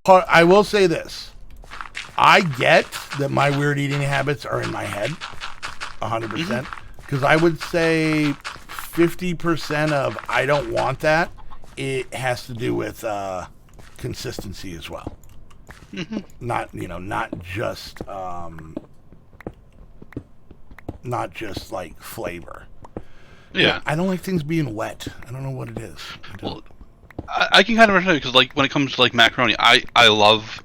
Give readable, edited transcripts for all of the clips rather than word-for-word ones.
I will say this. I get that my weird eating habits are in my head, 100%. Because I would say 50% of I don't want that, it has to do with consistency as well. Not just like flavor. Yeah. I don't like things being wet. I don't know what it is. Well, I can kind of understand because, like, when it comes to like macaroni, I love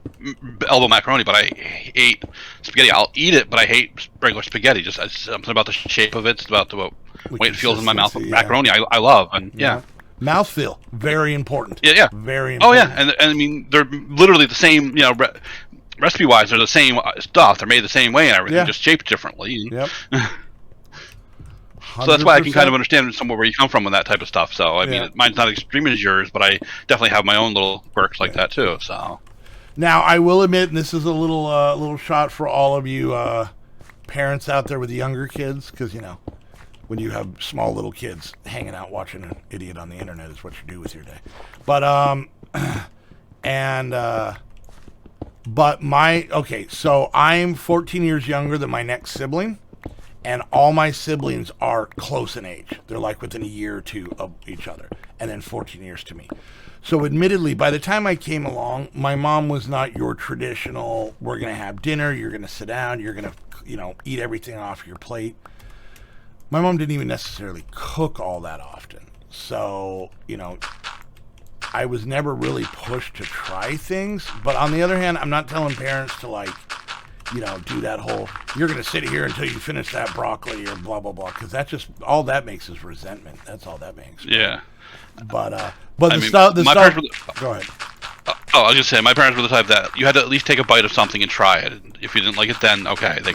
elbow macaroni, but I hate spaghetti. I'll eat it, but I hate regular spaghetti. Just something about the shape of it. It's about the way it feels in my mouth. Yeah. Macaroni, I love, and yeah. Mouthfeel, very important. Yeah. Very important. Oh yeah, and I mean they're literally the same. Recipe wise, they're the same stuff. They're made the same way and everything, just shaped differently. Yep. So that's why I can kind of understand somewhere where you come from with that type of stuff. So I mean, mine's not as extreme as yours, but I definitely have my own little quirks like that too. So now I will admit, and this is a little shot for all of you parents out there with younger kids, because when you have small little kids hanging out watching an idiot on the internet is what you do with your day. But so I'm 14 years younger than my next sibling. And all my siblings are close in age. They're like within a year or two of each other. And then 14 years to me. So admittedly, by the time I came along, my mom was not your traditional, we're going to have dinner, you're going to sit down, you're going to, eat everything off your plate. My mom didn't even necessarily cook all that often. So, I was never really pushed to try things. But on the other hand, I'm not telling parents to do that whole, you're going to sit here until you finish that broccoli or blah, blah, blah. Because that just, all that makes is resentment. That's all that makes. Yeah. But the stuff, go ahead. I was just saying, my parents were the type that you had to at least take a bite of something and try it. If you didn't like it, then okay, they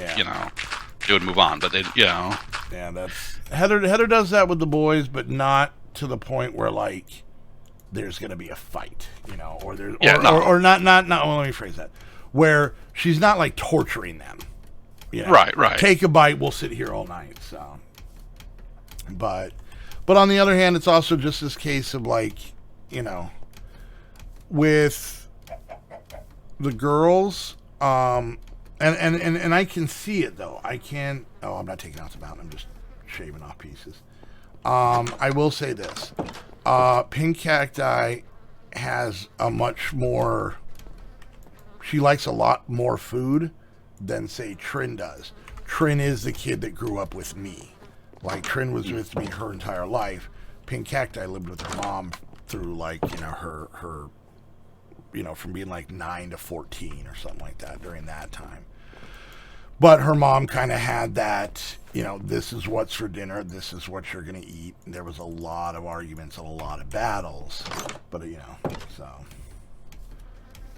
would move on. But they. Yeah, that's Heather does that with the boys, but not to the point where like there's going to be a fight, or there's or not. Well, let me phrase that. Where she's not like torturing them. Right. Take a bite, we'll sit here all night. So, but on the other hand, it's also just this case of like, with the girls, and I can see it though. I can. Oh, I'm not taking out the mountain. I'm just shaving off pieces. I will say this: Pink Cacti has a much more. She likes a lot more food than, say, Trin does. Trin is the kid that grew up with me. Like, Trin was with me her entire life. Pink Cacti lived with her mom through, like, her from being, like, 9 to 14 or something like that during that time. But her mom kind of had that, this is what's for dinner, this is what you're going to eat. And there was a lot of arguments and a lot of battles. But, so...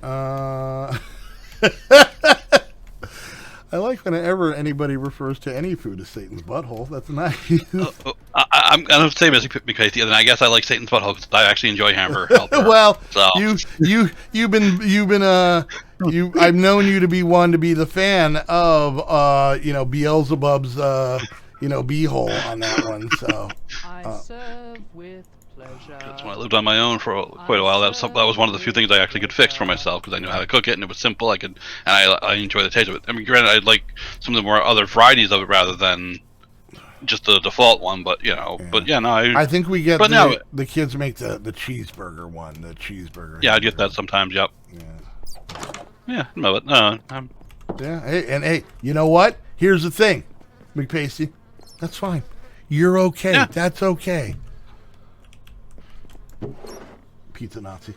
I like whenever anybody refers to any food as Satan's butthole. That's nice. I'm gonna say MIKEY, and I guess I like Satan's butthole because I actually enjoy Hamburger. Well, so. I've known you to be one to be the fan of Beelzebub's beehole on that one. So I serve with pleasure. That's when I lived on my own for quite a while. That was one of the few things I actually could fix for myself because I knew how to cook it and it was simple. I enjoy the taste of it. I mean, granted, I'd like some of the more other varieties of it rather than just the default one. But I think we get the kids make the cheeseburger one. The cheeseburger. Yeah, I'd get that sometimes. Yep. Yeah. No, but Yeah. Hey, you know what? Here's the thing, McPacey. That's fine. You're okay. Yeah. That's okay. Pizza Nazi.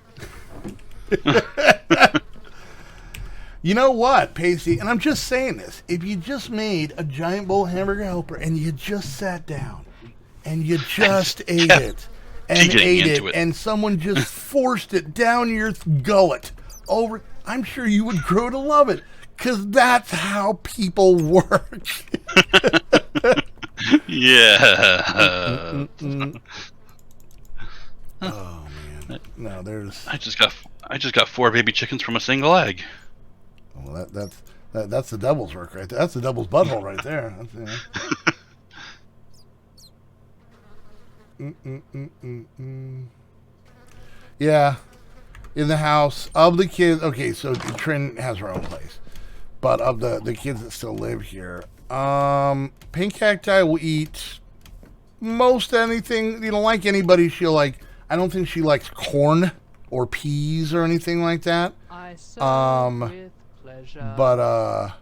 You know what, Pacey? And I'm just saying this. If you just made a giant bowl hamburger helper and you just sat down and you just ate it and someone just forced it down your gullet over, I'm sure you would grow to love it because that's how people work. Yeah. Oh man! No, there's. I just got 4 baby chickens from a single egg. Well, that's the devil's work right there. That's the devil's butthole right there. Yeah, in the house of the kids. Okay, so Trin has her own place, but of the kids that still live here, Pink Cacti will eat most anything. You know, like anybody, she'll like. I don't think she likes corn or peas or anything like that. I serve with pleasure. But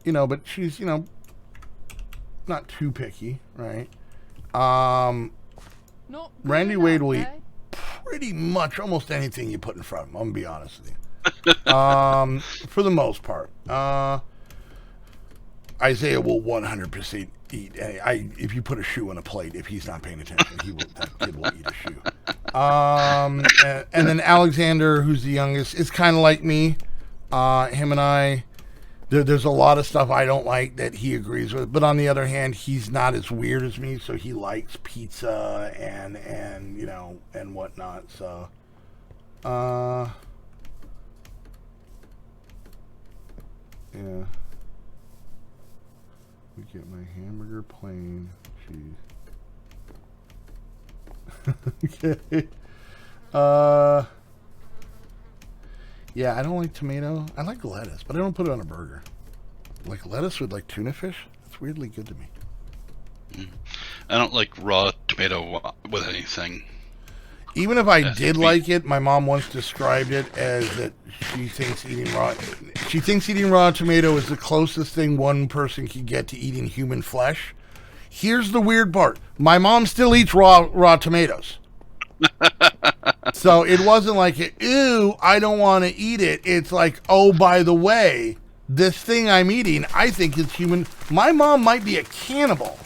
you know, but she's, you know, not too picky, right? Not Randy good Wade will enough, eat pretty much almost anything you put in front of him. I'm gonna be honest with you. For the most part, Isaiah will 100% eat. If you put a shoe on a plate, if he's not paying attention, that kid will eat a shoe. And then Alexander, who's the youngest, is kind of like me. Him and I, there's a lot of stuff I don't like that he agrees with. But on the other hand, he's not as weird as me, so he likes pizza and you know, and whatnot. So, yeah. We get my hamburger plain cheese. Okay. Yeah, I don't like tomato. I like lettuce, but I don't put it on a burger. Like lettuce with like tuna fish? That's weirdly good to me. I don't like raw tomato with anything. Even if I did like it, my mom once described it as that she thinks eating raw tomato is the closest thing one person can get to eating human flesh. Here's the weird part. My mom still eats raw tomatoes. So it wasn't like, ew, I don't want to eat it. It's like, oh, by the way, this thing I'm eating, I think is human. My mom might be a cannibal.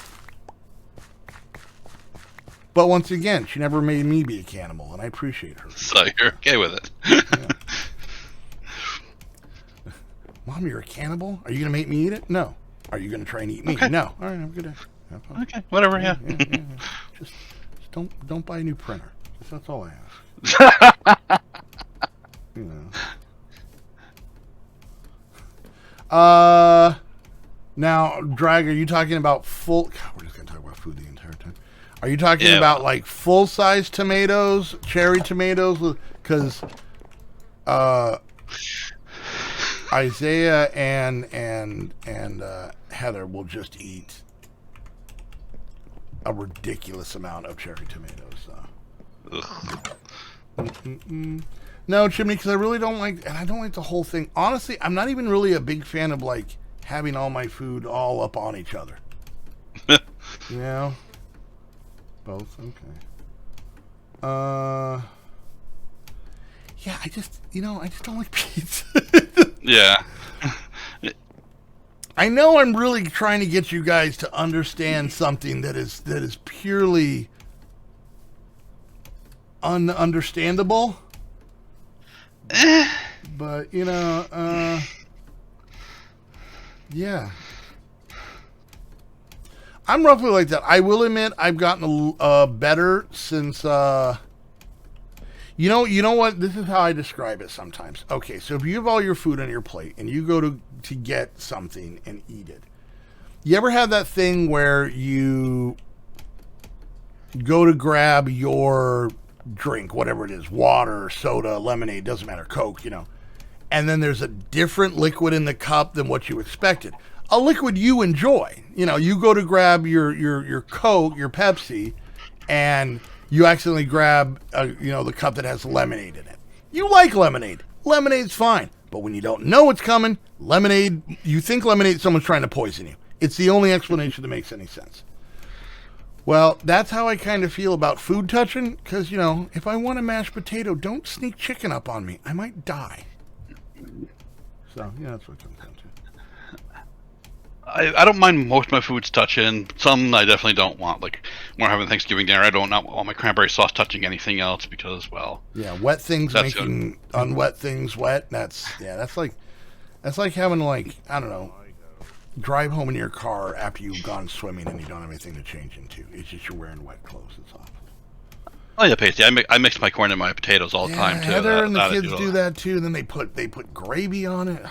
But once again, she never made me be a cannibal, and I appreciate her. So you're okay with it. Yeah. Mom, you're a cannibal? Are you going to make me eat it? No. Are you going to try and eat me? Okay. No. All right, I'm good. Okay, whatever, yeah. Just don't buy a new printer. That's all I ask. You know. Now, Drag, are you talking about full... God, we're just going to talk about food the entire time. Are you talking about, like, full-size tomatoes, cherry tomatoes? Because Isaiah and Heather will just eat a ridiculous amount of cherry tomatoes. No, Chimney, because I really don't like, and I don't like the whole thing. Honestly, I'm not even really a big fan of, like, having all my food all up on each other. You know? Both? Okay. Yeah, I just don't like pizza. Yeah. I know I'm really trying to get you guys to understand something that is purely ununderstandable. But, you know, yeah. I'm roughly like that. I will admit I've gotten better since, you know what? This is how I describe it sometimes. Okay, so if you have all your food on your plate and you go to get something and eat it, you ever have that thing where you go to grab your drink, whatever it is, water, soda, lemonade, doesn't matter, Coke, you know, and then there's a different liquid in the cup than what you expected? A liquid you enjoy. You know, you go to grab your Coke, your Pepsi, and you accidentally grab, the cup that has lemonade in it. You like lemonade. Lemonade's fine. But when you don't know what's coming, lemonade, you think lemonade, someone's trying to poison you. It's the only explanation that makes any sense. Well, that's how I kind of feel about food touching, because, you know, if I want a mashed potato, don't sneak chicken up on me. I might die. So, yeah, that's what it comes down to. I don't mind most of my foods touching. Some I definitely don't want. Like, when we're having Thanksgiving dinner, I don't want my cranberry sauce touching anything else because, well... Yeah, wet things making unwet things wet. That's like having, like, I don't know, drive home in your car after you've gone swimming and you don't have anything to change into. It's just you're wearing wet clothes. It's awful. Oh yeah, pasty. I mix my corn and my potatoes all the time too. Heather and the kids do that too. Then they put gravy on it.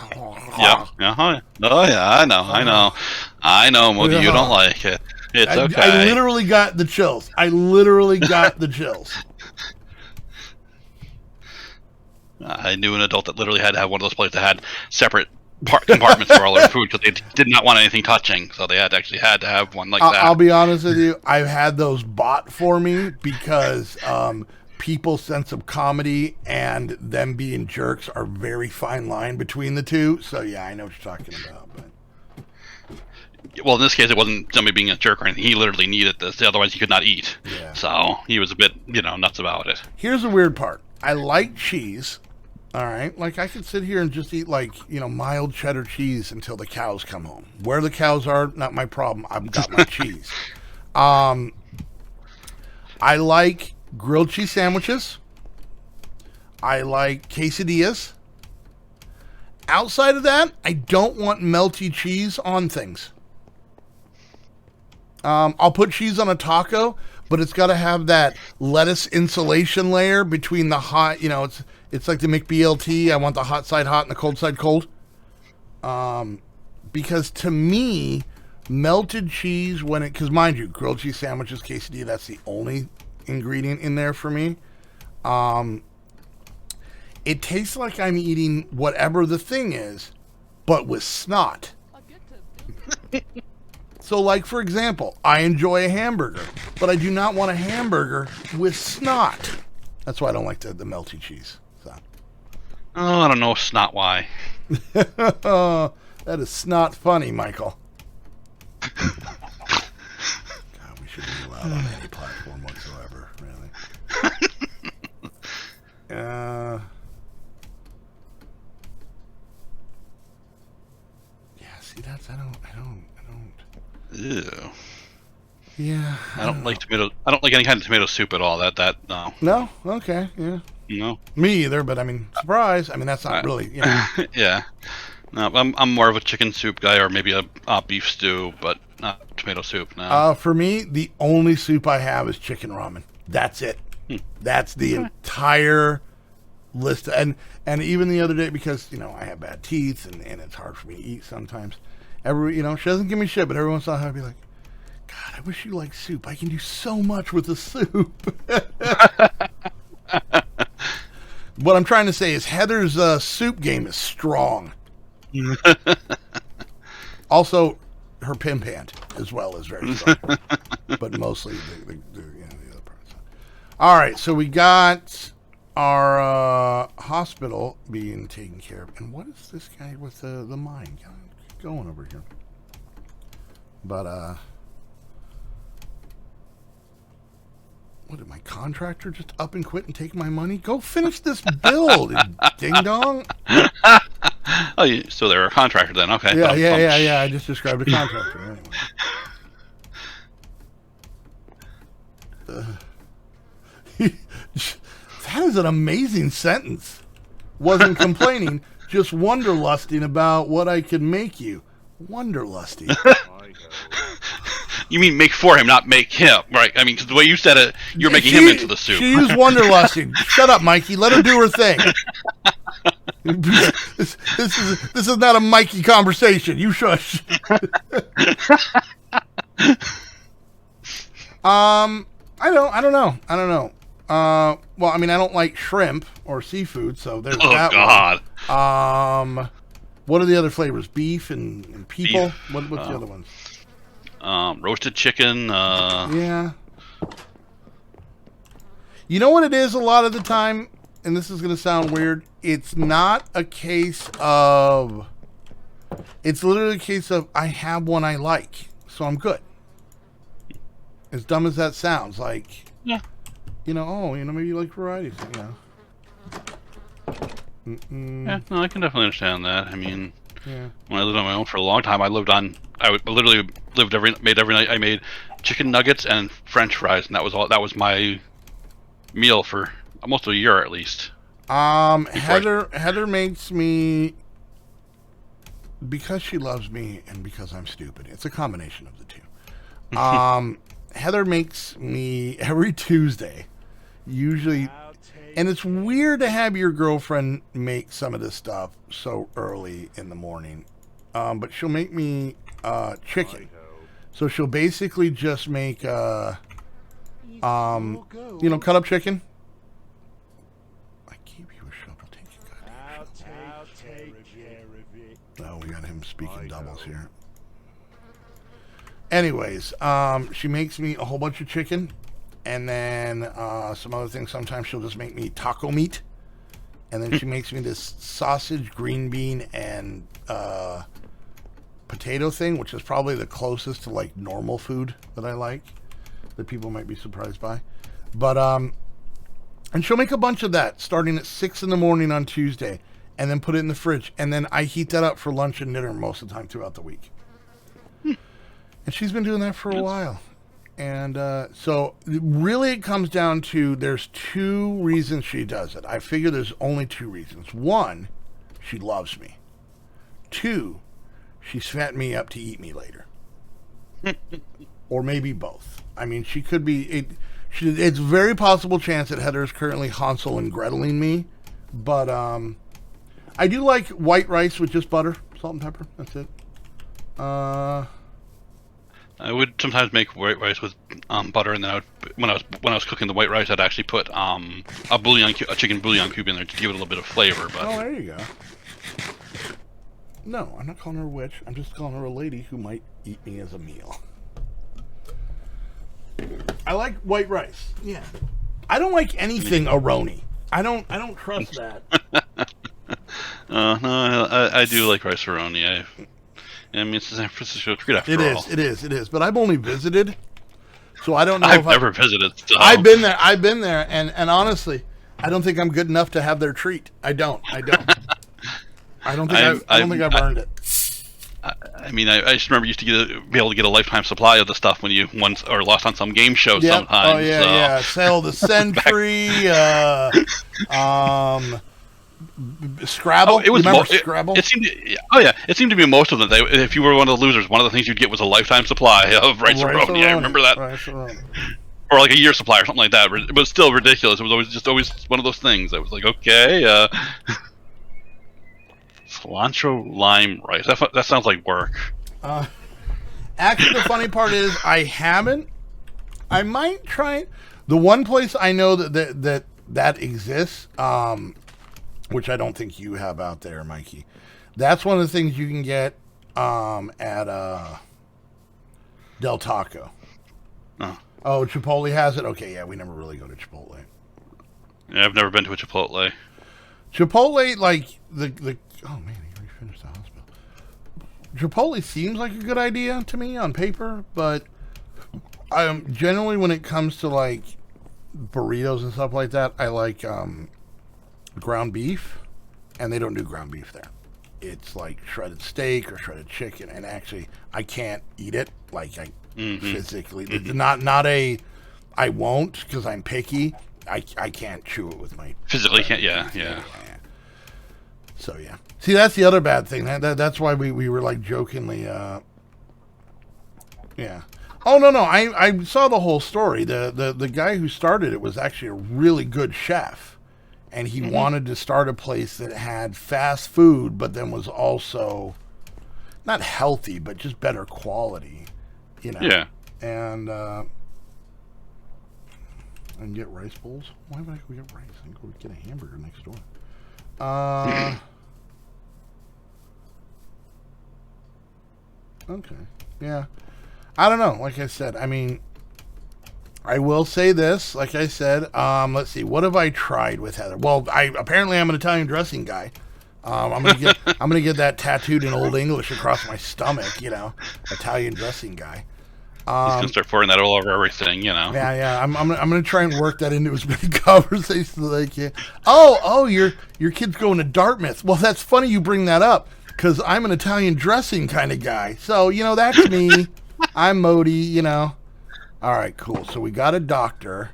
Yeah. Oh yeah. I know. Moody, you don't like it. It's okay. I literally got the chills. I knew an adult that literally had to have one of those plates that had separate compartments for all their food because they did not want anything touching. So they actually had to have one like that. I'll be honest with you. I've had those bought for me because people's sense of comedy and them being jerks are very fine line between the two. So yeah, I know what you're talking about. But well, in this case, it wasn't somebody being a jerk or anything. He literally needed this, otherwise he could not eat. Yeah. So he was a bit, nuts about it. here's the weird part. I like cheese. All right, like I could sit here and just eat mild cheddar cheese until the cows come home. Where the cows are, not my problem. I've got my cheese. I like grilled cheese sandwiches. I like quesadillas. Outside of that, I don't want melty cheese on things. I'll put cheese on a taco, but it's got to have that lettuce insulation layer between the hot, it's like the McBLT. I want the hot side hot and the cold side cold. Because to me, melted cheese, because mind you, grilled cheese sandwiches, quesadilla, that's the only ingredient in there for me. It tastes like I'm eating whatever the thing is, but with snot. So, like, for example, I enjoy a hamburger, but I do not want a hamburger with snot. That's why I don't like the melty cheese. So. Oh, I don't know, snot why. That is snot funny, Michael. God, we shouldn't be allowed on any platform whatsoever, really. Yeah, see, that's, I don't. Ew. Yeah. I don't like tomato. I don't like any kind of tomato soup at all. No. No? Okay, yeah. No. Me either, but I mean, surprise. I mean, that's not really, Yeah. No, I'm more of a chicken soup guy, or maybe a beef stew, but not tomato soup. No. For me, the only soup I have is chicken ramen. That's it. That's the entire list. And even the other day, because, I have bad teeth and it's hard for me to eat sometimes. She doesn't give me shit, but every once in a while I'd be like, God, I wish you liked soup. I can do so much with the soup. What I'm trying to say is Heather's soup game is strong. Also, her pim pant as well is very strong. But mostly the other parts. All right, so we got our hospital being taken care of. And what is this guy with the mine going over here? But, what did my contractor just up and quit and take my money? Go finish this build, ding dong. Oh, so they're a contractor then? Okay. Yeah. I just described a contractor. Anyway. That is an amazing sentence. Wasn't complaining, just wonderlusting about what I could make you. Wonderlusting. You mean make for him, not make him, right? I mean, because the way you said it, you're making him into the soup. She used wonderlusting. Shut up, Mikey. Let her do her thing. This is not a Mikey conversation. You shush. I don't know. Well, I mean, I don't like shrimp or seafood, so there's that one. What are the other flavors? Beef and people? Beef. What's the other ones? Roasted chicken. Yeah. You know what it is a lot of the time, and this is going to sound weird, it's not a case of... It's literally a case of, I have one I like, so I'm good. As dumb as that sounds, like... Yeah. Maybe you like varieties, Yeah, no, I can definitely understand that. I mean, Yeah. When I lived on my own for a long time, I literally made every night. I made chicken nuggets and French fries, and that was all. That was my meal for almost a year at least. Heather makes me, because she loves me and because I'm stupid. It's a combination of the two. Heather makes me every Tuesday, usually, and it's weird to have your girlfriend make some of this stuff so early in the morning. But she'll make me chicken. So she'll basically just make cut up chicken. I gave you a shovel. Take speaking doubles here. Anyways, she makes me a whole bunch of chicken, and then some other things. Sometimes she'll just make me taco meat, and then she makes me this sausage, green bean, and potato thing, which is probably the closest to like normal food that I like, that people might be surprised by. But and she'll make a bunch of that starting at 6 in the morning on Tuesday, and then put it in the fridge, and then I heat that up for lunch and dinner most of the time throughout the week. And she's been doing that for a while. And so really it comes down to there's 2 reasons she does it. I figure there's only 2 reasons. 1, she loves me. 2, she's fat me up to eat me later. Or maybe both. I mean, she could be... It's a very possible chance that Heather's currently Hansel and Greteling me. But I do like white rice with just butter, salt and pepper. That's it. I would sometimes make white rice with butter, and then I would, when I was cooking the white rice, I'd actually put a chicken bouillon cube in there to give it a little bit of flavor. But oh, there you go. No, I'm not calling her a witch. I'm just calling her a lady who might eat me as a meal. I like white rice. Yeah. I don't like anything aroni. I don't trust that. No, I do like rice aroni. I mean, it's a San Francisco treat after all. It is. But I've only visited, so I don't know. I've never visited. So. I've been there, and honestly, I don't think I'm good enough to have their treat. I don't. I don't think I've earned it. I mean, I just remember you used to be able to get a lifetime supply of the stuff when you once or lost on some game show sometimes. Oh yeah. Sail the Century. Scrabble. Oh, it was Scrabble. It seemed to be most of them. If you were one of the losers, one of the things you'd get was a lifetime supply of rice aroni. I remember that. Or like a year supply or something like that. It was still ridiculous. It was always one of those things. I was like, okay. Cilantro lime rice. That sounds like work. Actually, the funny part is I haven't. I might try it. The one place I know that exists, which I don't think you have out there, Mikey. That's one of the things you can get at Del Taco. Oh, Chipotle has it? Okay, yeah, we never really go to Chipotle. Yeah, I've never been to a Chipotle. Chipotle, like, oh, man, he finished the hospital. Chipotle seems like a good idea to me on paper, but generally when it comes to, like, burritos and stuff like that, I like ground beef, and they don't do ground beef there. It's like shredded steak or shredded chicken, and actually, I can't eat it. Like, physically. I won't, because I'm picky. I can't chew it with my... Physically can't, yeah. So, yeah. See, that's the other bad thing. That's why we were, like, jokingly, yeah. Oh, no, I saw the whole story. The guy who started it was actually a really good chef. And he wanted to start a place that had fast food, but then was also not healthy, but just better quality, you know? Yeah. And get rice bowls. Why would I go get rice? I can go get a hamburger next door. Okay. Yeah. I don't know. Like I said, I mean, I will say this. Like I said, let's see. What have I tried with Heather? Well, apparently I'm an Italian dressing guy. I'm gonna get that tattooed in Old English across my stomach. You know, Italian dressing guy. He's gonna start pouring that all over everything. You know. Yeah. I'm gonna try and work that into as many conversations as I can. Oh, your kid's going to Dartmouth. Well, that's funny you bring that up because I'm an Italian dressing kind of guy. So you know that's me. I'm Modi. You know. All right, cool. So we got a doctor.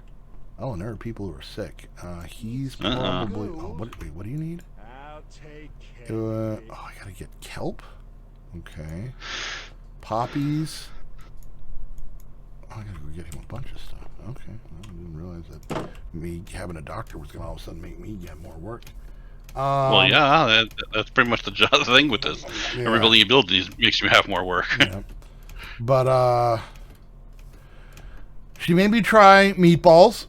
Oh, and there are people who are sick. He's probably. Oh, what do you need? I'll take care. I gotta get kelp. Okay. Poppies. Oh, I gotta go get him a bunch of stuff. Okay. I didn't realize that me having a doctor was gonna all of a sudden make me get more work. Well, yeah, that's pretty much the thing with this. Yeah. Every building you build makes you have more work. Yeah. But she made me try meatballs,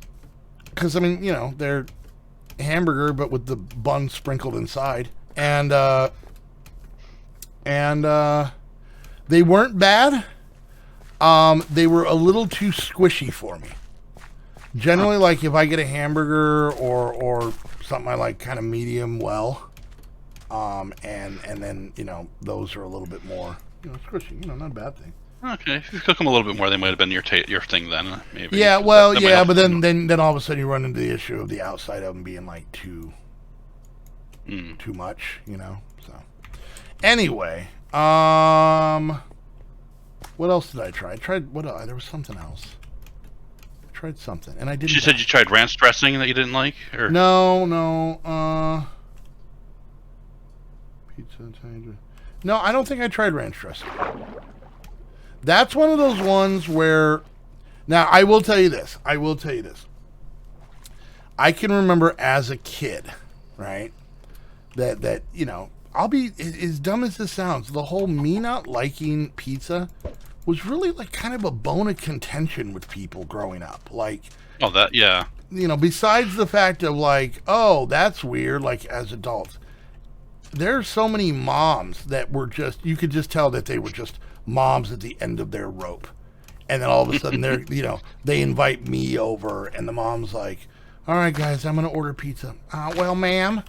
because, I mean, you know, they're hamburger, but with the bun sprinkled inside. And and they weren't bad. They were a little too squishy for me. Generally, like if I get a hamburger or something I like kind of medium well, and then those are a little bit more squishy. Not a bad thing. Okay, if you cook them a little bit more, they might have been your thing then. Maybe. Yeah, well, that yeah, but then all of a sudden you run into the issue of the outside of them being like too much, So anyway, what else did I try? I tried there was something else. I tried something, and I didn't. You said you tried ranch dressing that you didn't like, or no. Pizza. No, I don't think I tried ranch dressing. That's one of those ones where, now I will tell you this. I can remember as a kid, right? That I'll be as dumb as this sounds. The whole me not liking pizza was really like kind of a bone of contention with people growing up. Like, besides the fact of like, oh, that's weird. Like as adults, there's so many moms that were just, you could just tell that they were just moms at the end of their rope. And then all of a sudden they're, they invite me over and the mom's like, all right, guys, I'm going to order pizza. Well, ma'am,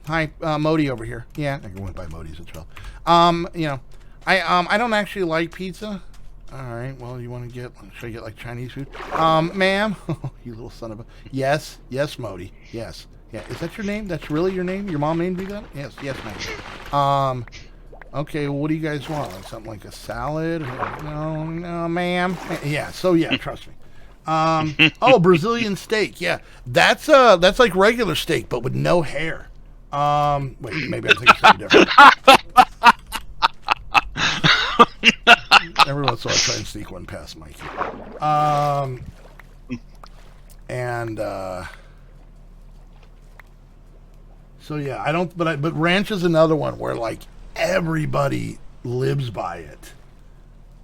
hi, Modi over here. Yeah, I went by Modi's as well. I don't actually like pizza. All right, well, you want to should I get like Chinese food? Ma'am, you little son of a, yes, Modi, yes. Yeah, is that your name? That's really your name? Your mom named you that? Yes, ma'am. Okay, well, what do you guys want? Like something like a salad? No, ma'am. Yeah, trust me. Brazilian steak. Yeah, that's like regular steak, but with no hair. Wait, maybe I'm thinking something different. Every once in a while, I try and sneak one past Mikey. So yeah, I don't. But ranch is another one where like everybody lives by it.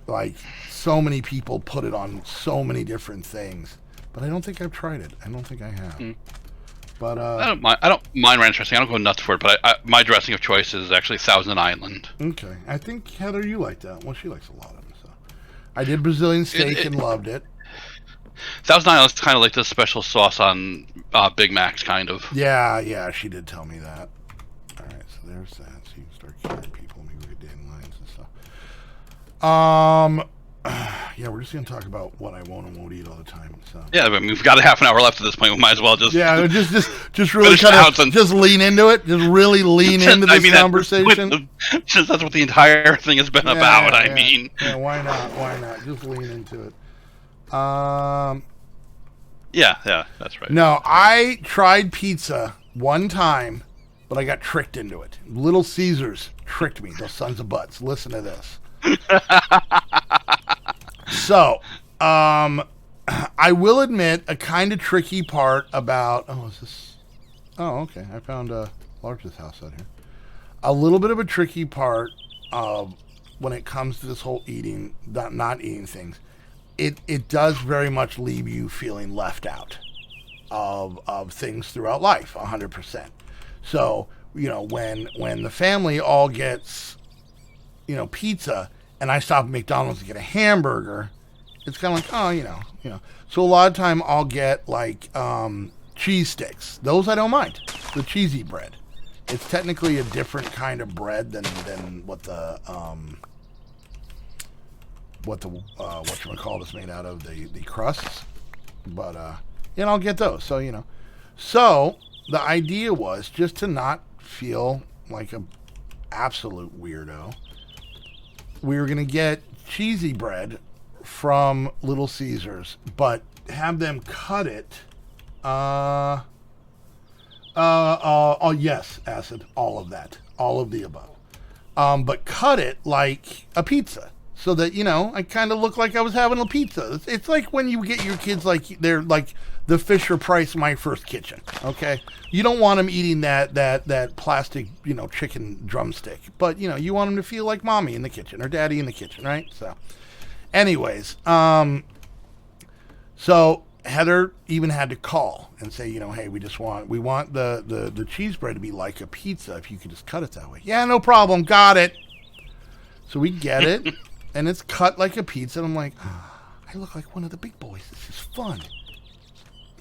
Like so many people put it on so many different things, but I don't think I've tried it. I don't think I have. But I don't mind ranch dressing. I don't go nuts for it. But my dressing of choice is actually Thousand Island. Okay, I think Heather, you like that. Well, she likes a lot of them. So I did Brazilian steak and loved it. Thousand Island is kind of like the special sauce on Big Macs, kind of. Yeah, she did tell me that. All right, so there's that. So you can start killing people. Maybe we could dandelions and stuff. Yeah, we're just gonna talk about what I won't and won't eat all the time. So yeah, but we've got a half an hour left at this point. We might as well just just really kind of just lean into it. Just really lean into this conversation. Since that's what the entire thing has been about. I mean, why not? Just lean into it. Yeah, that's right. No, I tried pizza one time, but I got tricked into it. Little Caesars tricked me. Those sons of butts. Listen to this. So, I will admit a kind of tricky part about. Okay. I found Large's house out here. A little bit of a tricky part of when it comes to this whole eating, not eating things. It does very much leave you feeling left out of things throughout life, 100%. So, when the family all gets, pizza, and I stop at McDonald's to get a hamburger, it's kind of like, So a lot of time I'll get like cheese sticks. Those I don't mind. The cheesy bread. It's technically a different kind of bread than what the whatchamacallit is made out of, the crusts. But I'll get those. So so the idea was just to not feel like a absolute weirdo. We were gonna get cheesy bread from Little Caesars, but have them cut it. Yes, acid, all of that, all of the above. But cut it like a pizza. So that, I kind of look like I was having a pizza. It's like when you get your kids like they're like the Fisher Price My First Kitchen. Okay, you don't want them eating that plastic chicken drumstick, but you want them to feel like mommy in the kitchen or daddy in the kitchen, right? So, anyways, so Heather even had to call and say, hey, we want the cheese bread to be like a pizza. If you could just cut it that way. Yeah, no problem. Got it. So we get it, and it's cut like a pizza. And I'm like, I look like one of the big boys. This is fun.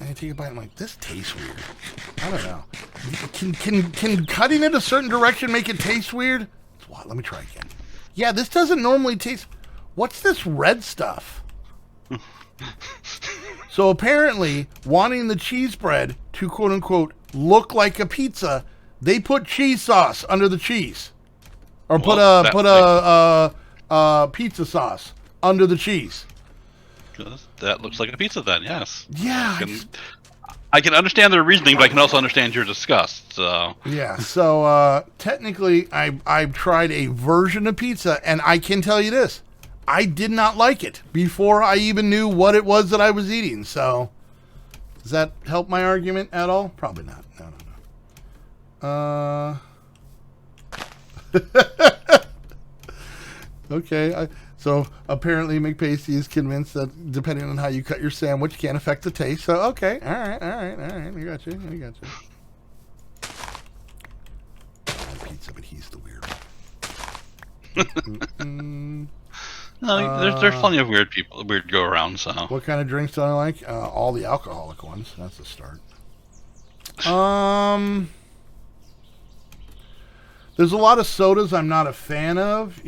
And I take a bite. I'm like, this tastes weird. I don't know. Can cutting it a certain direction make it taste weird? What? Let me try again. Yeah, this doesn't normally taste. What's this red stuff? So apparently, wanting the cheese bread to quote unquote look like a pizza, they put cheese sauce under the cheese, or put a pizza sauce under the cheese. That looks like a pizza then, yes. Yeah. I can understand their reasoning, but I can also understand your disgust. So Yeah. So technically, I've tried a version of pizza, and I can tell you this: I did not like it before I even knew what it was that I was eating. So does that help my argument at all? Probably not. No. Okay. So apparently McPasty is convinced that depending on how you cut your sandwich can affect the taste. So okay, all right. I got you. Pizza, but he's the weird one. no, there's plenty of weird go around. So What kind of drinks do I like? All the alcoholic ones. That's a start. There's a lot of sodas I'm not a fan of.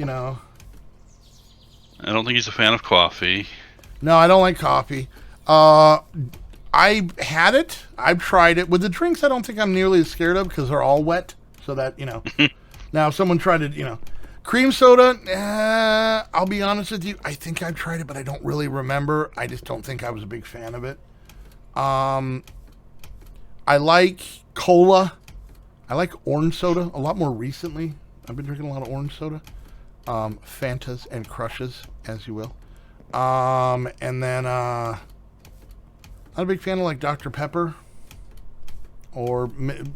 I don't think he's a fan of coffee. No, I don't like coffee. I've had it. I've tried it. With the drinks, I don't think I'm nearly as scared of because they're all wet. So that, Now, if someone tried it, cream soda, I'll be honest with you. I think I've tried it, but I don't really remember. I just don't think I was a big fan of it. I like cola. I like orange soda a lot more recently. I've been drinking a lot of orange soda. Fantas and crushes, as you will. And then, not a big fan of like Dr. Pepper. Or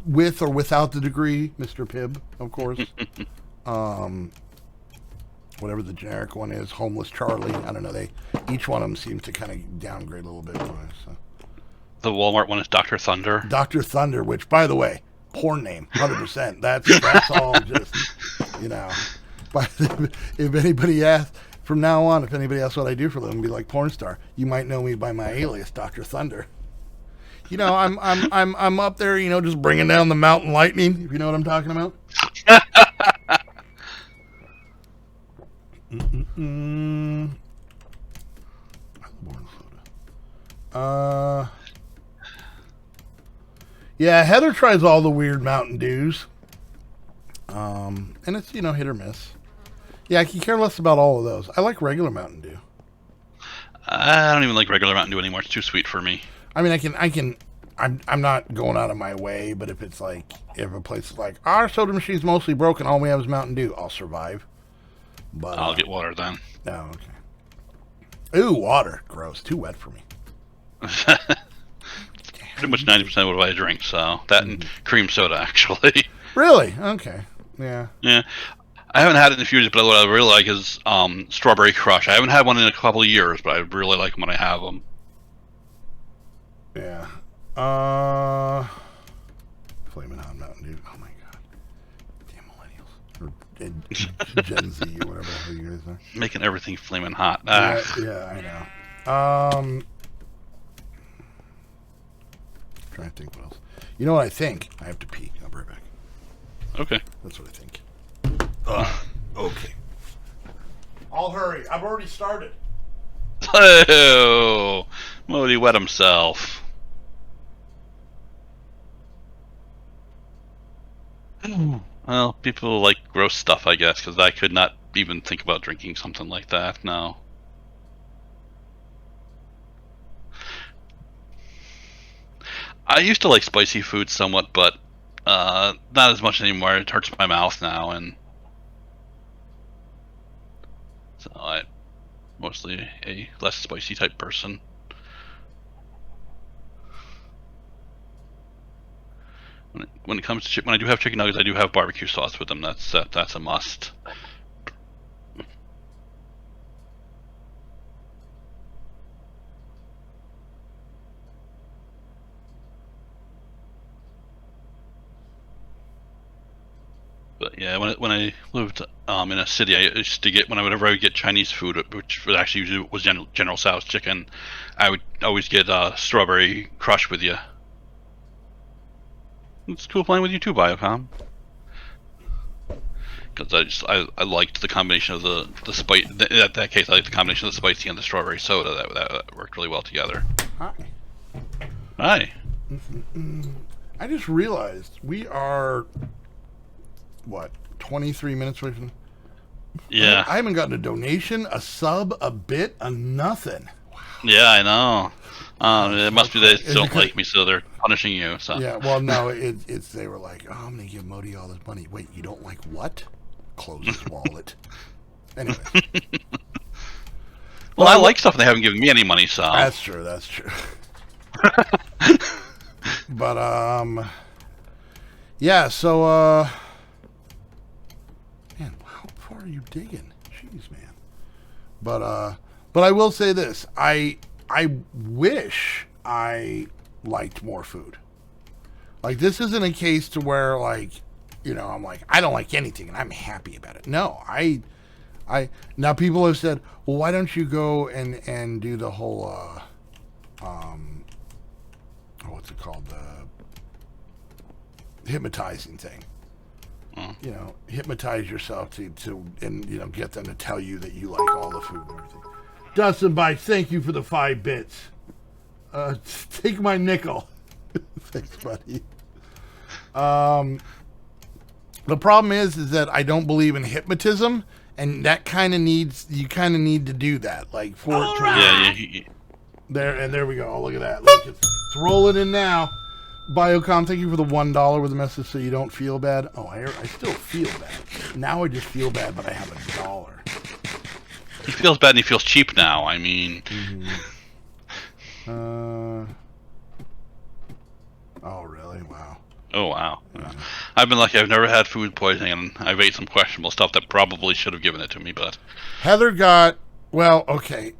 with or without the degree, Mr. Pibb, of course. Whatever the generic one is, Homeless Charlie. I don't know. Each one of them seems to kind of downgrade a little bit more. So. The Walmart one is Dr. Thunder. Dr. Thunder, which, by the way, porn name, 100%. That's all just, But if anybody asks, from now on, if anybody asks what I do for a living, be like porn star. You might know me by my alias, Dr. Thunder. I'm up there, just bringing down the mountain lightning. If you know what I'm talking about. Yeah, Heather tries all the weird Mountain Dews. And it's, hit or miss. Yeah, I can care less about all of those. I like regular Mountain Dew. I don't even like regular Mountain Dew anymore. It's too sweet for me. I mean, I'm not going out of my way, but if a place is like, our soda machine's mostly broken, all we have is Mountain Dew, I'll survive. But I'll get water then. Oh, okay. Ooh, water. Gross. Too wet for me. Pretty much 90% of what I drink, so that and cream soda, actually. Really? Okay. Yeah. Yeah. I haven't had it in a few years, but what I really like is Strawberry Crush. I haven't had one in a couple of years, but I really like them when I have them. Yeah. Flamin' Hot Mountain Dew. Oh my god. Damn millennials. Or Gen Z or whatever the hell you guys are. Making everything flaming hot. Yeah, I know. Trying to think what else. You know what I think? I have to pee. I'll be right back. Okay. That's what I think. Okay. I'll hurry. I've already started. Oh, Modi wet himself. Well, people like gross stuff, I guess, because I could not even think about drinking something like that. No. I used to like spicy food somewhat, but not as much anymore. It hurts my mouth now, and so I'm mostly a less spicy type person. When it comes to when I do have chicken nuggets, I do have barbecue sauce with them. That's a must. But yeah, when I lived in a city, I used to get whenever I would get Chinese food, which was actually usually was General Tso's chicken, I would always get strawberry crush with you. It's cool playing with you too, Biocom. Because I liked the combination of the spice. In that case, I liked the combination of the spicy and the strawberry soda. That worked really well together. Hi. Hi. I just realized we are, what, 23 minutes away from... Yeah. I haven't gotten a donation, a sub, a bit, a nothing. Wow. Yeah, I know. It must be they don't like me, so they're punishing you. So. Yeah, well, no, it's they were like, oh, I'm going to give Modi all this money. Wait, you don't like what? Close his wallet. Anyway. Well, I like stuff and they haven't given me any money, so. That's true, that's true. But, yeah, so, man, how far are you digging? Jeez, man. But I will say this. I wish I liked more food. Like, this isn't a case to where, like, you know, I'm like, I don't like anything and I'm happy about it. No, now people have said, well, why don't you go and do the whole, what's it called? The hypnotizing thing. You know, hypnotize yourself to and, you know, get them to tell you that you like all the food and everything. Dustin Bites, thank you for the 5 bits. Take my nickel. Thanks, buddy. The problem is that I don't believe in hypnotism, and that kind of you kind of need to do that, like for it to Yeah. there we go. Oh, look at that! Look, it's rolling in now. Biocom, thank you for the $1 with a message so you don't feel bad. Oh, I still feel bad. Now I just feel bad, but I have $1. He feels bad and he feels cheap now. I mean. Oh, really? Wow. Oh, wow. Yeah. I've been lucky. I've never had food poisoning, and I've ate some questionable stuff that probably should have given it to me, but... Heather got... Well, okay.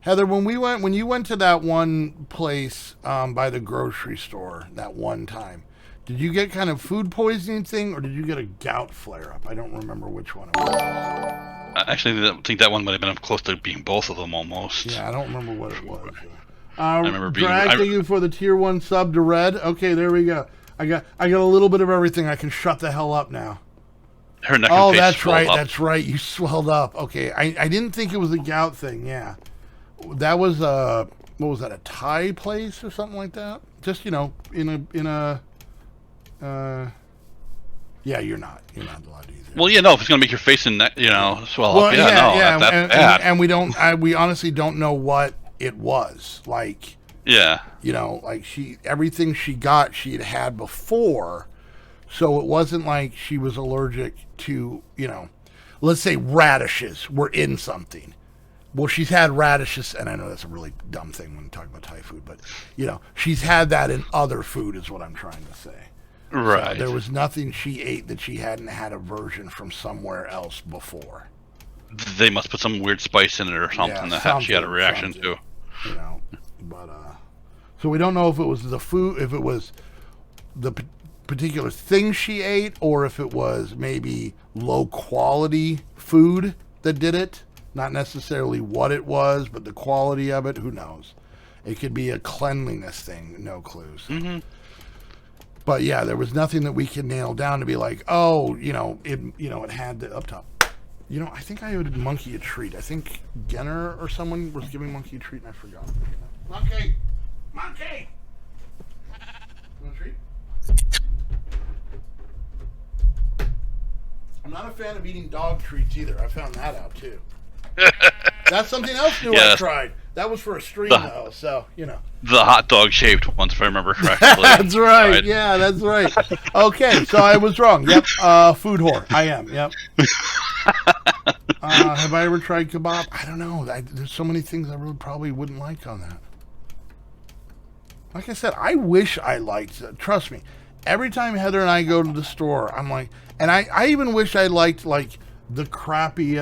Heather, when you went to that one place by the grocery store that one time, did you get kind of food poisoning thing, or did you get a gout flare-up? I don't remember which one it was. Actually, I think that one might have been close to being both of them, almost. Yeah, I don't remember what it was. I remember being... Thank you for the tier 1 sub to Red. Okay, there we go. I got a little bit of everything. I can shut the hell up now. Her neck and face that's right. up. That's right. You swelled up. Okay, I didn't think it was a gout thing. Yeah, that was what was that? A Thai place or something like that? Just, you know, in a. Yeah, you're not allowed to use it. Well, yeah, no. If it's gonna make your face and neck, you know, swell up, that's bad. And we honestly don't know what it was. Like, yeah, you know, like everything she got, she had before. So it wasn't like she was allergic to, you know, let's say radishes were in something. Well, she's had radishes, and I know that's a really dumb thing when talking about Thai food, but, you know, she's had that in other food is what I'm trying to say. Right. So there was nothing she ate that she hadn't had a version from somewhere else before. They must put some weird spice in it or something she had a reaction to. You know, but, so we don't know if it was the food, if it was the particular thing she ate, or if it was maybe low quality food that did it. Not necessarily what it was, but the quality of it. Who knows? It could be a cleanliness thing. No clues. Mm-hmm. But yeah, there was nothing that we could nail down to be like, oh, it had the up top. You know, I think I owed Monkey a treat. I think Genner or someone was giving Monkey a treat, and I forgot. Monkey! Monkey! You want a treat? I'm not a fan of eating dog treats either. I found that out too. That's something else new I tried. That was for a stream though, so, you know. The hot dog shaped ones, if I remember correctly. That's right. Right. Yeah, that's right. Okay, so I was wrong. Yep. Food whore. I am. Yep. Have I ever tried kebab? I don't know. There's so many things I really probably wouldn't like on that. Like I said, I wish I liked it. Trust me. Every time Heather and I go to the store, I'm like, and I even wish I liked like the crappy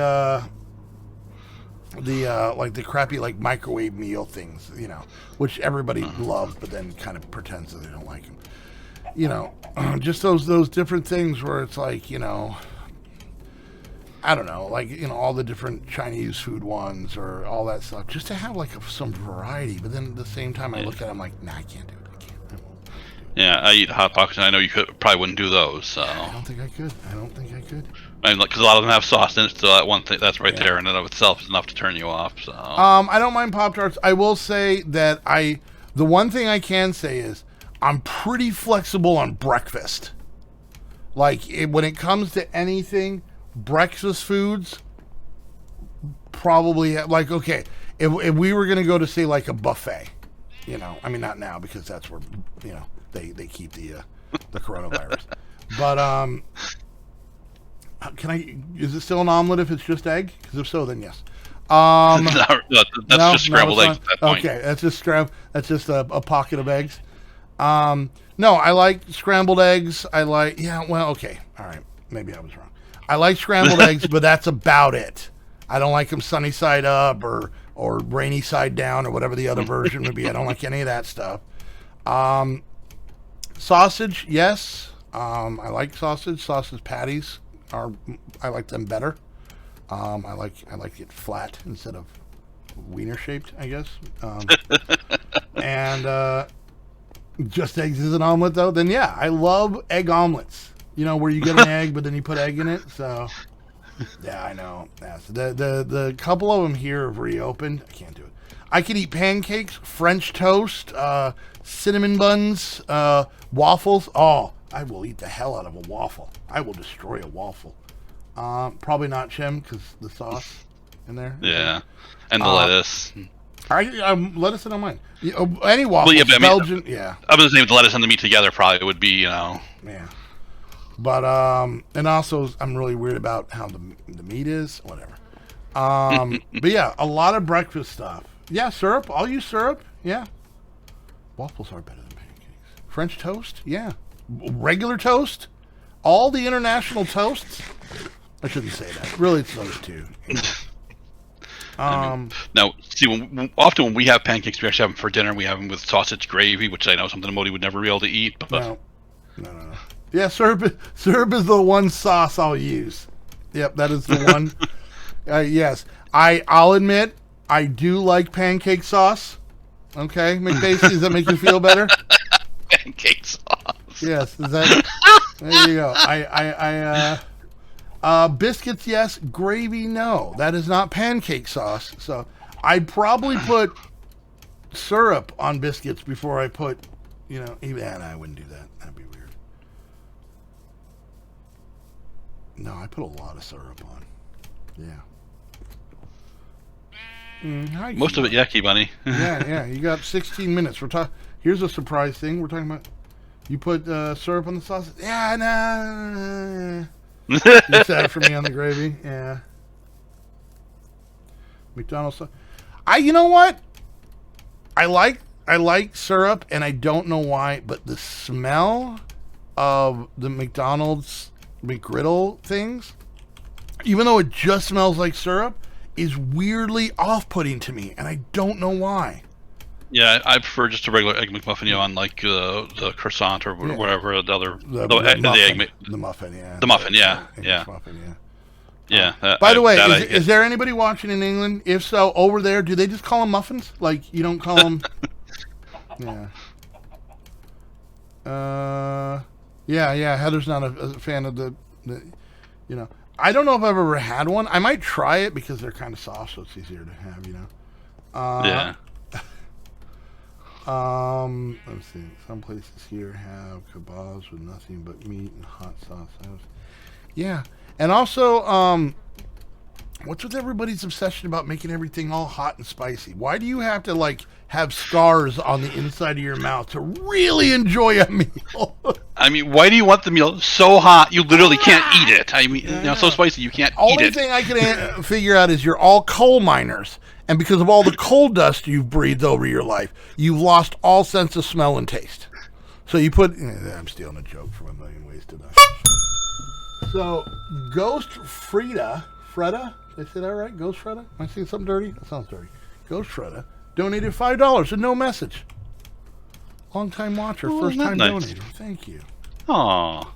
the crappy like microwave meal things, you know, which everybody loves, but then kind of pretends that they don't like them. you know, just those different things where it's like, you know, I don't know, like, you know, all the different Chinese food ones or all that stuff, just to have like some variety. But then at the same time, I look at it, I'm like, nah, I can't do it. I won't. Yeah, I eat hot pockets, and I know you probably wouldn't do those. So I don't think I could. I mean, because a lot of them have sauce in it, so that one thing that's right there in and of itself is enough to turn you off. So I don't mind Pop-Tarts. I will say that the one thing I can say is I'm pretty flexible on breakfast. Like when it comes to anything, breakfast foods, probably like, okay, if we were gonna go to say like a buffet, you know, I mean not now because that's where, you know, they keep the coronavirus, but is it still an omelet if it's just egg? Because if so, then yes. no, that's just scrambled eggs at that point. Okay, that's just a pocket of eggs. No, I like scrambled eggs. Okay, all right, maybe I was wrong. I like scrambled eggs, but that's about it. I don't like them sunny side up or rainy side down or whatever the other version would be. I don't like any of that stuff. Sausage, yes. I like sausage. Sausage patties I like them better. I like it flat instead of wiener shaped, I guess. And just eggs is an omelet though. Then yeah, I love egg omelets. You know, where you get an egg, but then you put egg in it. So, yeah, I know. Yeah, so the couple of them here have reopened. I can't do it. I could eat pancakes, French toast, cinnamon buns, waffles. Oh, I will eat the hell out of a waffle. I will destroy a waffle. Probably not Chim because the sauce in there. Yeah, and the lettuce. Lettuce I don't mind. Any waffle. Well, yeah, but Belgian. Yeah. I was saying the lettuce and the meat together probably would be, you know. Yeah. But and also I'm really weird about how the meat is. Whatever. But yeah, a lot of breakfast stuff. Yeah, syrup. I'll use syrup. Yeah. Waffles are better than pancakes. French toast. Yeah. Regular toast. All the international toasts. I shouldn't say that. Really, it's those two. Now, see, often when we have pancakes, we actually have them for dinner. We have them with sausage gravy, which I know something Modi would never be able to eat. But No. Yeah, syrup is the one sauce I'll use. Yep, that is the one. Yes, I'll admit I do like pancake sauce. Okay, McBasey, does that make you feel better? Pancake sauce. Yes, is that? There you go. Biscuits, yes. Gravy, no. That is not pancake sauce. So I'd probably put syrup on biscuits before I put, you know, I wouldn't do that. That'd be weird. No, I put a lot of syrup on. Yeah. Most of it yucky, bunny. Yeah. You got 16 minutes. Here's a surprise thing. We're talking about. You put syrup on the sausage. Yeah, nah. You sad for me on the gravy. Yeah. McDonald's. You know what? I like syrup, and I don't know why, but the smell of the McDonald's McGriddle things, even though it just smells like syrup, is weirdly off-putting to me, and I don't know why. Yeah, I prefer just a regular egg McMuffin, you know, on like the croissant or whatever the other the muffin, yeah. The muffin, yeah. Muffin, yeah. Yeah. By the way, is there anybody watching in England? If so, over there, do they just call them muffins? Like you don't call them? Yeah. Heather's not a fan of the, you know. I don't know if I've ever had one. I might try it because they're kind of soft, so it's easier to have, you know. Yeah. Let's see. Some places here have kebabs with nothing but meat and hot sauce. Yeah. And also, what's with everybody's obsession about making everything all hot and spicy? Why do you have to, like, have scars on the inside of your mouth to really enjoy a meal? I mean, why do you want the meal so hot you literally can't eat it? I mean, you know, so spicy you can't eat it. Only thing I can figure out is you're all coal miners. And because of all the coal dust you've breathed over your life, you've lost all sense of smell and taste. So you put... I'm stealing a joke from A Million Ways to Die. So, Ghost Freda, did I say that right? Ghost Freda? Am I saying something dirty? That sounds dirty. Ghost Freda donated $5 and no message. Long time watcher, Oh, first time nice. donator. Thank you. Aw.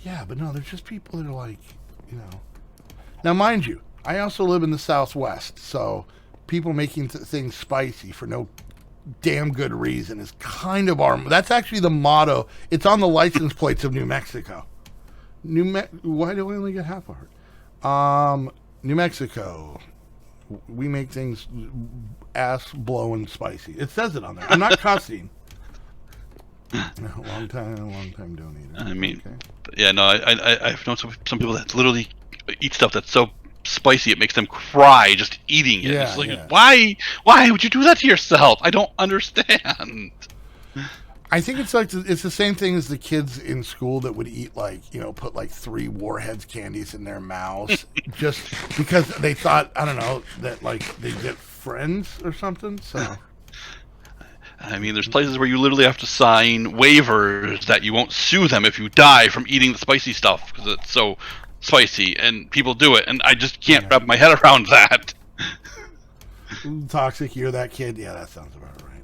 Yeah, but no, there's just people that are like, you know. Now, mind you, I also live in the Southwest, so people making things spicy for no damn good reason is kind of our. That's actually the motto. It's on the license plates of New Mexico. Why do we only get half a heart? New Mexico. We make things ass blowing spicy. It says it on there. I'm not cussing. long time donator. I mean, okay. yeah, no, I've known some people that literally eat stuff that's so spicy it makes them cry just eating it. Yeah, It's like, yeah. why would you do that to yourself? I don't understand. I think it's like it's the same thing as the kids in school that would eat put like 3 Warheads candies in their mouths just because they thought, I don't know, that like they get friends or something. So I mean, there's places where you literally have to sign waivers that you won't sue them if you die from eating the spicy stuff because it's so spicy, and people do it, and I just can't wrap my head around that. Toxic, you're that kid. Yeah, that sounds about right.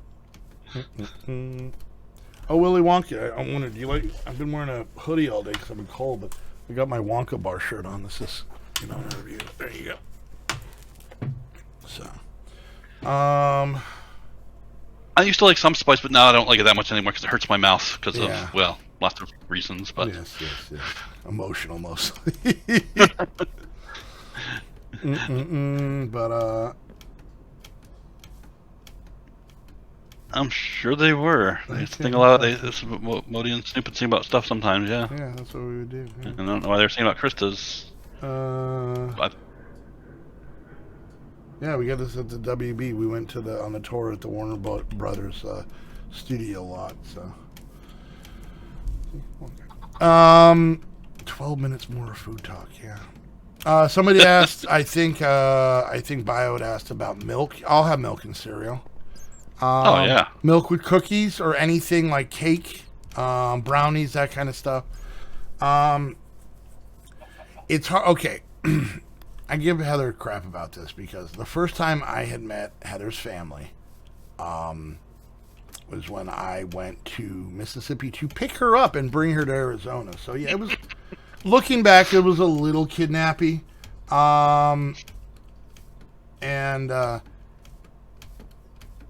Oh, Willy Wonka. I wondered, do you like? I've been wearing a hoodie all day because I've been cold, but I got my Wonka bar shirt on. This is, a review. There you go. So, I used to like some spice, but now I don't like it that much anymore because it hurts my mouth because of lots of reasons. But yes, emotional mostly. But I'm sure they were. They used to think a lot. Modi and Snoop would sing about stuff sometimes. Yeah. Yeah, that's what we would do. Yeah. I don't know why they were singing about Krista's. But yeah, we got this at the WB. We went on the tour at the Warner Brothers studio lot. So, 12 minutes more of food talk. Yeah. Somebody asked. I think Bio had asked about milk. I'll have milk and cereal. Oh yeah. Milk with cookies or anything like cake, brownies, that kind of stuff. It's hard. Okay. I give Heather crap about this because the first time I had met Heather's family was when I went to Mississippi to pick her up and bring her to Arizona. So yeah, it was looking back, it was a little kidnappy.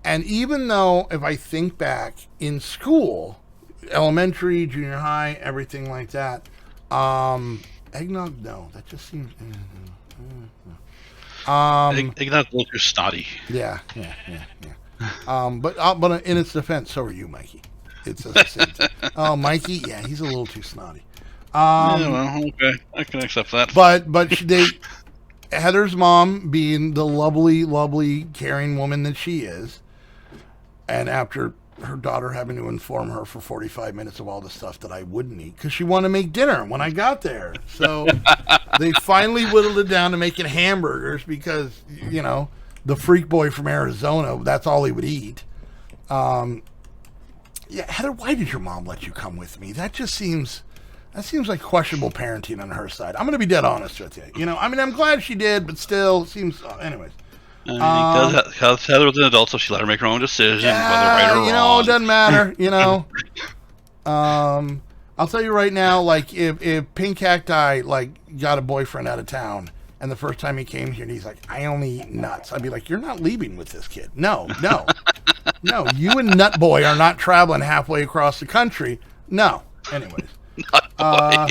And even though, if I think back in school, elementary, junior high, everything like that, eggnog, no, that just seems. Eggnog's a little too snotty. Yeah. But in its defense, so are you, Mikey. It says the same thing. Oh, Mikey, yeah, he's a little too snotty. Yeah, well, okay, I can accept that. But Heather's mom, being the lovely, caring woman that she is. And after her daughter having to inform her for 45 minutes of all the stuff that I wouldn't eat, because she wanted to make dinner when I got there. So they finally whittled it down to making hamburgers because, the freak boy from Arizona, that's all he would eat. Yeah, Heather, why did your mom let you come with me? That seems like questionable parenting on her side. I'm going to be dead honest with you. I'm glad she did, but still, it seems, anyways. Because Heather was an adult, so she let her make her own decisions, whether right or wrong. It doesn't matter. I'll tell you right now, like if Pink Cacti got a boyfriend out of town, and the first time he came here, and he's like, "I only eat nuts," I'd be like, "You're not leaving with this kid. No. You and Nut Boy are not traveling halfway across the country. No." Anyways, Nut Boy.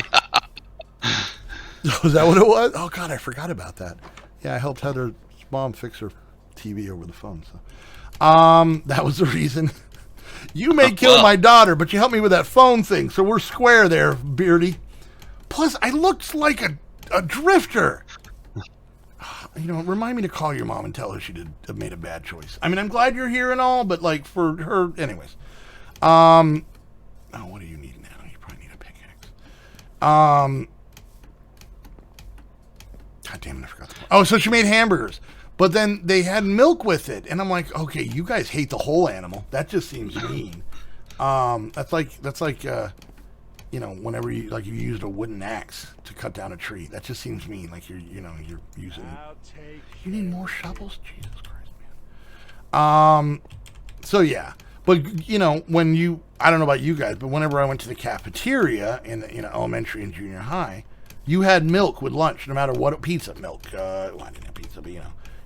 Was that what it was? Oh God, I forgot about that. Yeah, I helped Heather's mom fix her TV over the phone. So, that was the reason. You may kill my daughter, but you helped me with that phone thing, so we're square there, Beardy. Plus, I looked like a drifter. Remind me to call your mom and tell her she made a bad choice. I mean, I'm glad you're here and all, but for her, anyways. Oh, what do you need now? You probably need a pickaxe. God damn it, I forgot. Oh, so she made hamburgers. But then they had milk with it, and I'm like, okay, you guys hate the whole animal. That just seems mean. That's like whenever you used a wooden axe to cut down a tree. That just seems mean. Like you're using. You need more shovels, Jesus Christ. So yeah, but you know, I don't know about you guys, but whenever I went to the cafeteria in elementary and junior high, you had milk with lunch, no matter what pizza, milk. Well, I didn't have pizza, but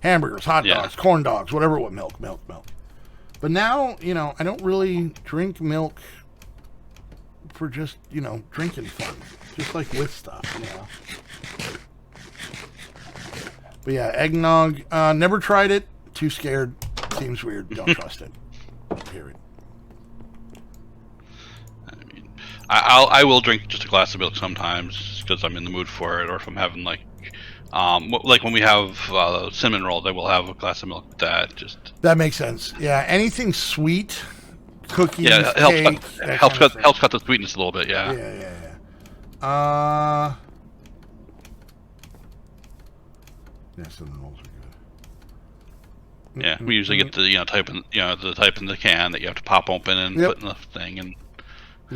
hamburgers, hot dogs, corn dogs, whatever. What milk. But now, I don't really drink milk for just drinking fun, just like with stuff, But yeah, eggnog. Never tried it. Too scared. Seems weird. Don't trust it. Period. I will drink just a glass of milk sometimes because I'm in the mood for it, or if I'm having like when we have cinnamon rolls, I will have a glass of milk with that. That makes sense. Yeah, anything sweet, cookies, yeah, cake, helps cut the sweetness a little bit. Yeah. Yeah. Yeah, cinnamon rolls are good. Yeah, we usually get the type in the can that you have to pop open and put in the thing and.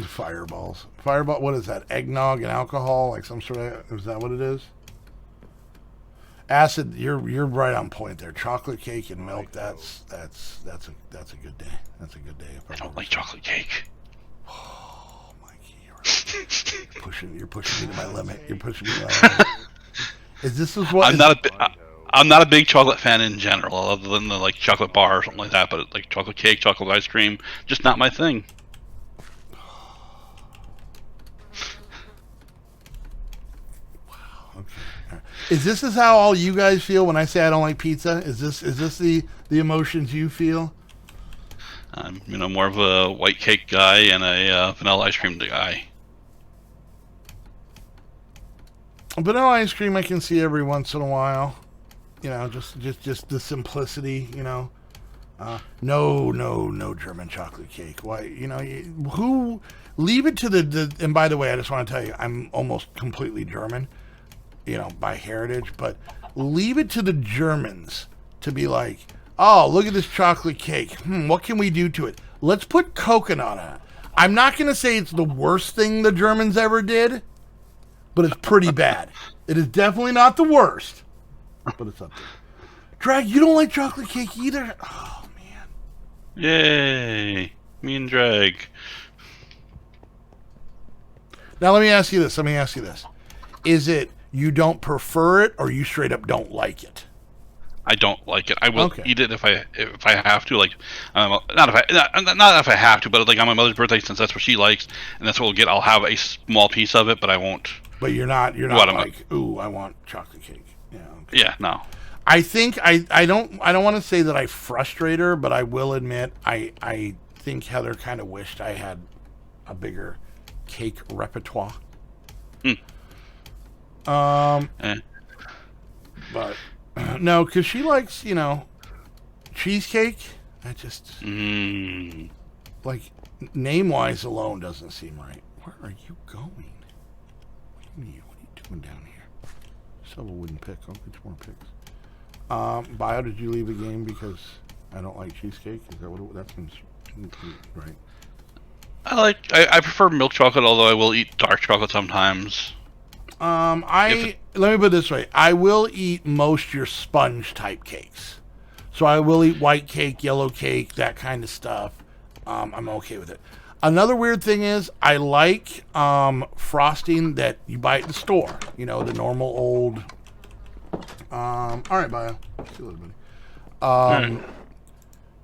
Fireballs. Fireball. What is that? Eggnog and alcohol, like some sort of. Is that what it is? Acid. You're right on point there. Chocolate cake and milk. That's a good day. That's a good day. I don't like chocolate cake. Oh, Mikey, you're pushing me to my limit. You're pushing me to my limit. I'm not a big chocolate fan in general, other than the chocolate bar or something like that. But like chocolate cake, chocolate ice cream, just not my thing. Is this how all you guys feel when I say I don't like pizza? Is this the emotions you feel? I'm more of a white cake guy and a vanilla ice cream guy. Vanilla ice cream I can see every once in a while. Just the simplicity. No German chocolate cake. Why? Who? Leave it to the. And by the way, I just want to tell you, I'm almost completely German. By heritage, but leave it to the Germans to be like, oh, look at this chocolate cake. What can we do to it? Let's put coconut on it. I'm not going to say it's the worst thing the Germans ever did, but it's pretty bad. It is definitely not the worst, but it's up there. Drag, you don't like chocolate cake either? Oh, man. Yay. Me and Drag. Now, let me ask you this. Is it you don't prefer it, or you straight up don't like it? I don't like it. I will eat it if I have to. Not if I have to, but on my mother's birthday, since that's what she likes, and that's what we'll get. I'll have a small piece of it, but I won't. But you're not like, ooh, I want chocolate cake. Yeah. Okay. Yeah. No. I think I don't want to say that I frustrate her, but I will admit I think Heather kind of wished I had a bigger cake repertoire. But no, because she likes, cheesecake. I just name-wise alone doesn't seem right. Where are you going? What are you doing down here? Still a wooden pick. I'll get more picks. Bio, did you leave the game because I don't like cheesecake? Is that what that seems right? I prefer milk chocolate, although I will eat dark chocolate sometimes. Let me put it this way. I will eat most your sponge type cakes. So I will eat white cake, yellow cake, that kind of stuff. I'm okay with it. Another weird thing is I like frosting that you buy at the store. The normal old. All right, Bio. See you later, buddy.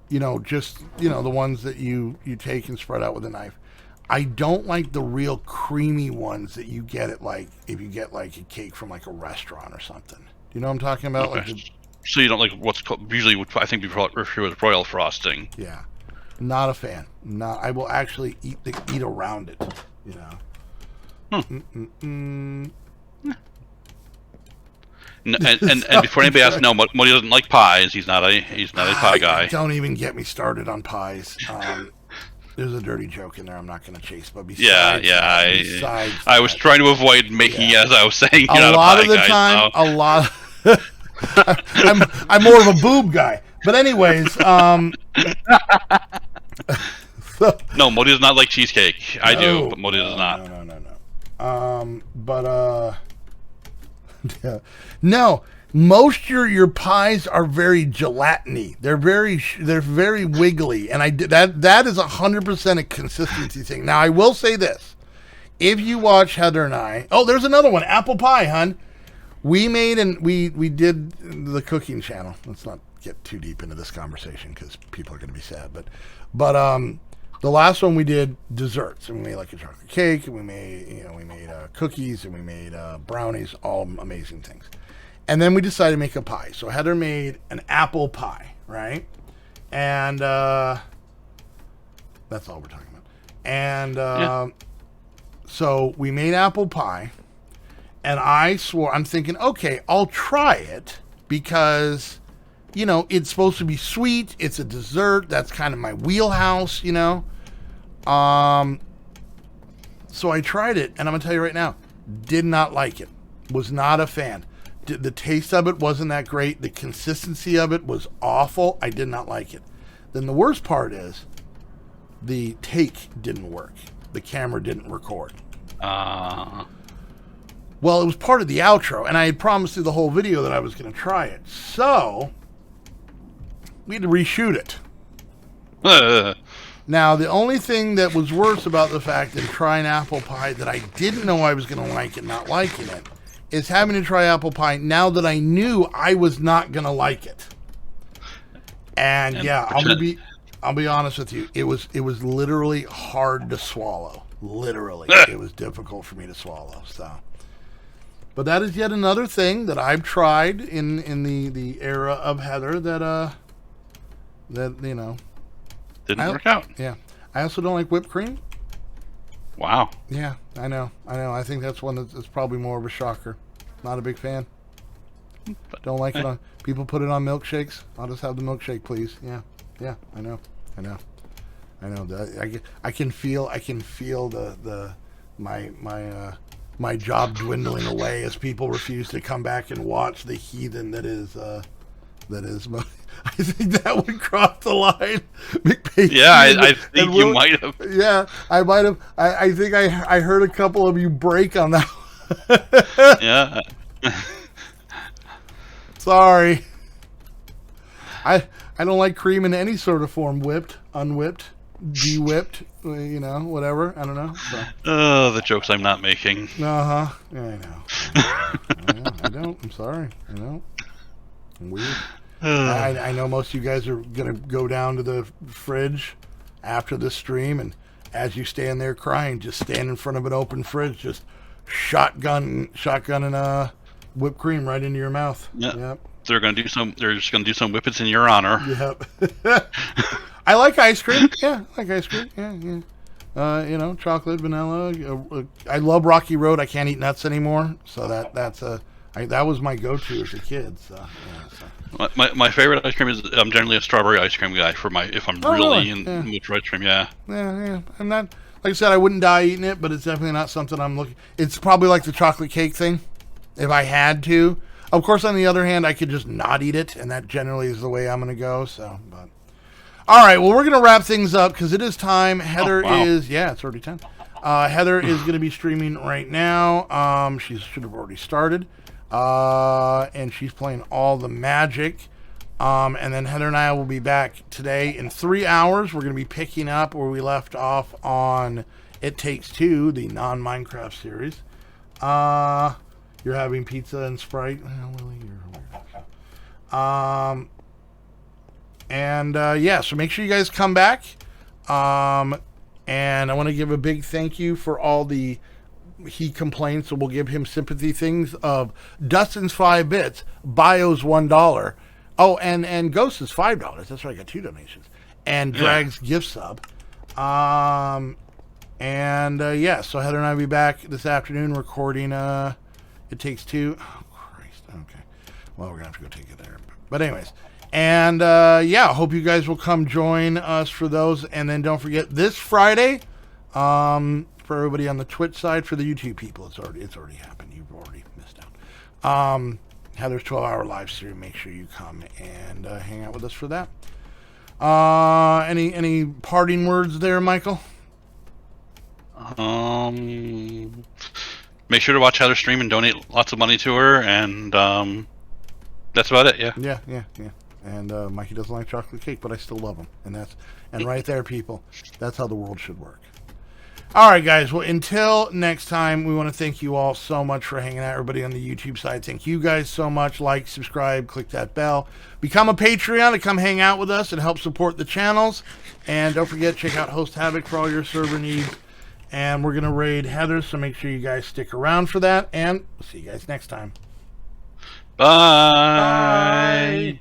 The ones that you take and spread out with a knife. I don't like the real creamy ones that you get at if you get a cake from a restaurant or something. Do you know what I'm talking about? Okay. So you don't like what's called usually what I think we refer to as royal frosting. Yeah, not a fan. I will actually eat around it. And before anybody asks, no, Modi doesn't like pies. He's not a pie guy. Don't even get me started on pies. There's a dirty joke in there I'm not going to chase, but besides I was trying to avoid making as I was saying. A lot of the time, I'm more of a boob guy. But anyways, no, Modi does not like cheesecake. I do, but Modi does not. No. most your pies are very gelatiny. They're very wiggly, and that is 100% a consistency thing. Now I will say this: if you watch Heather and I, there's another one, apple pie, hun. We made we did the cooking channel. Let's not get too deep into this conversation because people are going to be sad. But the last one we did desserts, and we made like a chocolate cake, and we made cookies, and we made brownies, all amazing things. And then we decided to make a pie. So Heather made an apple pie, right? And that's all we're talking about. And so we made apple pie, and I'm thinking, okay, I'll try it because, it's supposed to be sweet. It's a dessert. That's kind of my wheelhouse, So I tried it, and I'm going to tell you right now, did not like it. Was not a fan. The taste of it wasn't that great. The consistency of it was awful. I did not like it. Then the worst part is the take didn't work. The camera didn't record. Well, it was part of the outro, and I had promised through the whole video that I was going to try it. So we had to reshoot it. Now, the only thing that was worse about the fact than trying apple pie that I didn't know I was going to like it, not liking it, is having to try apple pie now that I knew I was not going to like it. And I'll be honest with you. It was literally hard to swallow. Literally. It was difficult for me to swallow. So, but that is yet another thing that I've tried in the era of Heather that didn't work out. Yeah. I also don't like whipped cream. Wow. Yeah, I know. I think that's one that's probably more of a shocker. Not a big fan. Don't like it on. People put it on milkshakes. I'll just have the milkshake, please. Yeah. I know. I can feel my job dwindling away as people refuse to come back and watch the heathen that is. I think that would cross the line. McPay. Yeah, I think you might have. Yeah, I might have. I think I heard a couple of you break on that. Yeah. Sorry. I don't like cream in any sort of form. Whipped, unwhipped, de-whipped, whatever. I don't know. So. Oh, the jokes I'm not making. Yeah, I know. I don't. I'm sorry. I know. I'm weird. I know most of you guys are going to go down to the fridge after the stream, and as you stand there crying, just stand in front of an open fridge, just shotgunning whipped cream right into your mouth. Yep. They're just going to do some whippets in your honor. Yep. I like ice cream. Yeah, I like ice cream. Yeah. Chocolate, vanilla. I love Rocky Road. I can't eat nuts anymore, so that was my go-to as a kid. So, My favorite ice cream is I'm generally a strawberry ice cream guy if I'm really in the mood for ice cream. Yeah. I'm not, like I said, I wouldn't die eating it, but it's definitely not something I'm looking. It's probably like the chocolate cake thing, if I had to. Of course, on the other hand, I could just not eat it, and that generally is the way I'm going to go. So, but all right, well, we're going to wrap things up because it is time. Heather it's already 10. Heather is going to be streaming right now. She should have already started. And she's playing all the magic. And then Heather and I will be back today in 3 hours. We're going to be picking up where we left off on It Takes Two, the non-Minecraft series. You're having pizza and Sprite. Well, Lily, you're weird. So make sure you guys come back. And I want to give a big thank you for all the he complains, so we'll give him sympathy things of Dustin's 5 bits, Bio's $1. Oh, and Ghost is $5. That's right, I got 2 donations. And Drag's gift sub. So Heather and I will be back this afternoon recording It Takes Two. Oh, Christ. Okay. Well, we're going to have to go take it there. But anyways. And, hope you guys will come join us for those. And then don't forget, this Friday, for everybody on the Twitch side, for the YouTube people, it's already happened. You've already missed out. Heather's 12-hour live stream. Make sure you come and hang out with us for that. Any parting words there, Michael? Make sure to watch Heather stream and donate lots of money to her, and That's about it. Yeah. Yeah. And Mikey doesn't like chocolate cake, but I still love him. And right there, people, that's how the world should work. All right, guys. Well, until next time, we want to thank you all so much for hanging out. Everybody on the YouTube side, thank you guys so much. Like, subscribe, click that bell. Become a Patreon to come hang out with us and help support the channels. And don't forget, check out Host Havoc for all your server needs. And we're going to raid Heather, so make sure you guys stick around for that. And we'll see you guys next time. Bye.